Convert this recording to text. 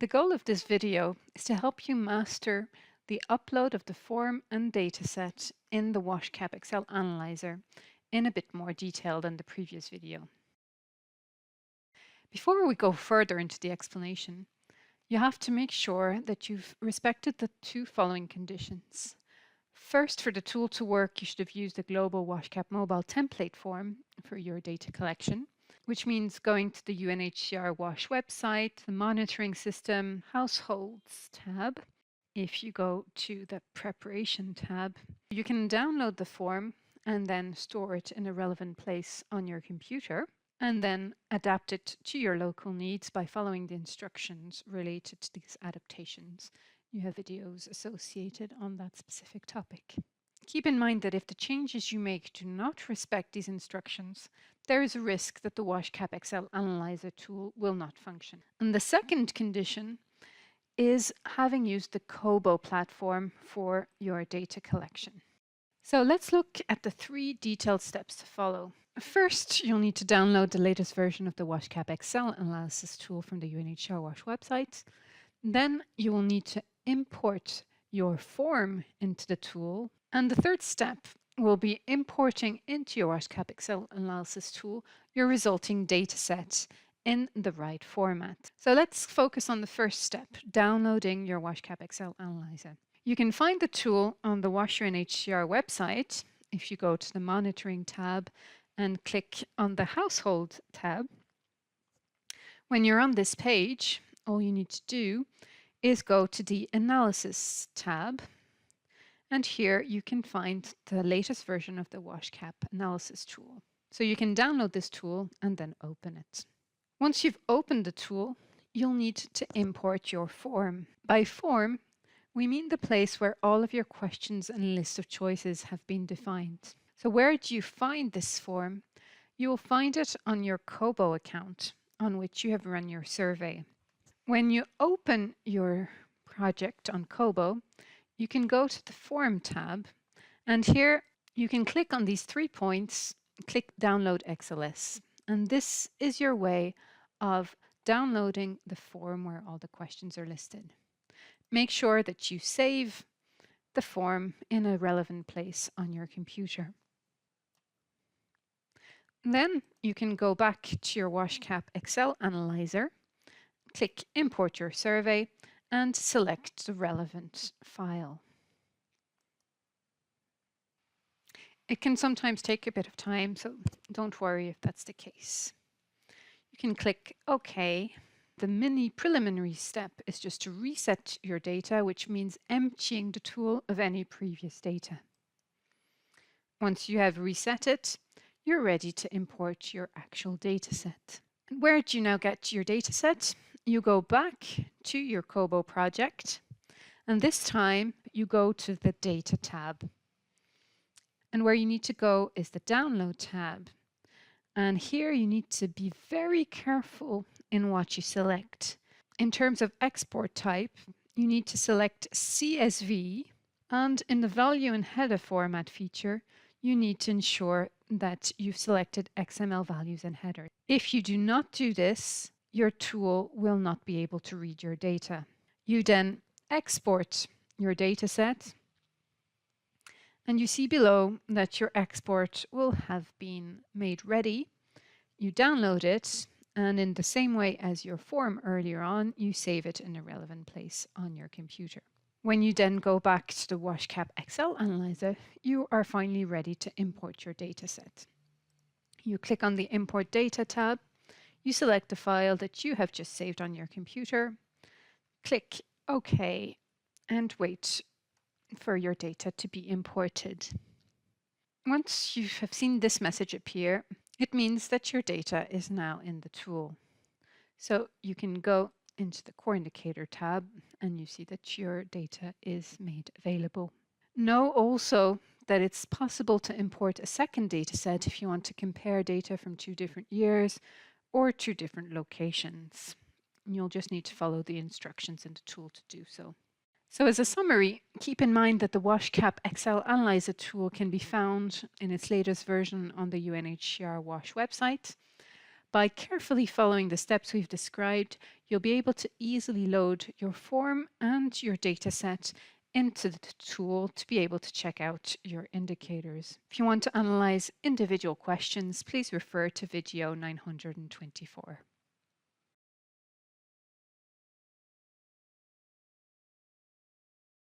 The goal of this video is to help you master the upload of the form and dataset in the Washcap Excel Analyzer in a bit more detail than the previous video. Before we go further into the explanation, you have to make sure that you've respected the two following conditions. First, for the tool to work, you should have used the global Washcap mobile template form for your data collection, which means going to the UNHCR WASH website, the monitoring system, households tab. If you go to the preparation tab, you can download the form and then store it in a relevant place on your computer, and then adapt it to your local needs by following the instructions related to these adaptations. You have videos associated on that specific topic. Keep in mind that if the changes you make do not respect these instructions, there is a risk that the Washcap Excel Analyzer tool will not function. And the second condition is having used the Kobo platform for your data collection. So let's look at the 3 detailed steps to follow. First, you'll need to download the latest version of the Washcap Excel Analysis tool from the UNHCR WASH website. Then you will need to import your form into the tool. And the third step will be importing into your Washcap Excel Analysis tool your resulting dataset in the right format. So let's focus on the first step, downloading your Washcap Excel Analyzer. You can find the tool on the WASH UNHCR website if you go to the Monitoring tab and click on the Household tab. When you're on this page, all you need to do is go to the Analysis tab, and here you can find the latest version of the Washcap Analysis tool. So you can download this tool and then open it. Once you've opened the tool, you'll need to import your form. By form, we mean the place where all of your questions and list of choices have been defined. So where do you find this form? You will find it on your Kobo account on which you have run your survey. When you open your project on Kobo, you can go to the Form tab, and here you can click on these 3 points, click Download XLS, and this is your way of downloading the form where all the questions are listed. Make sure that you save the form in a relevant place on your computer. Then you can go back to your Washcap Excel Analyzer, click Import your survey, and select the relevant file. It can sometimes take a bit of time, so don't worry if that's the case. You can click OK. The mini preliminary step is just to reset your data, which means emptying the tool of any previous data. Once you have reset it, you're ready to import your actual data set. And where do you now get your data set? You go back to your Kobo project, and this time you go to the Data tab. And where you need to go is the Download tab. And here you need to be very careful in what you select. In terms of export type, you need to select CSV, and in the Value and Header Format feature, you need to ensure that you've selected XML values and headers. If you do not do this, your tool will not be able to read your data. You then export your data set, and you see below that your export will have been made ready. You download it, and in the same way as your form earlier on, you save it in a relevant place on your computer. When you then go back to the Washcap Excel Analyzer, you are finally ready to import your data set. You click on the Import Data tab, you select the file that you have just saved on your computer, click OK, and wait for your data to be imported. Once you have seen this message appear, it means that your data is now in the tool. So you can go into the Core Indicator tab, and you see that your data is made available. Know also that it's possible to import a second data set if you want to compare data from 2 different years or 2 different locations. You'll just need to follow the instructions in the tool to do so. So as a summary, keep in mind that the Washcap Excel Analyzer tool can be found in its latest version on the UNHCR WASH website. By carefully following the steps we've described, you'll be able to easily load your form and your dataset into the tool to be able to check out your indicators. If you want to analyze individual questions, please refer to video 924.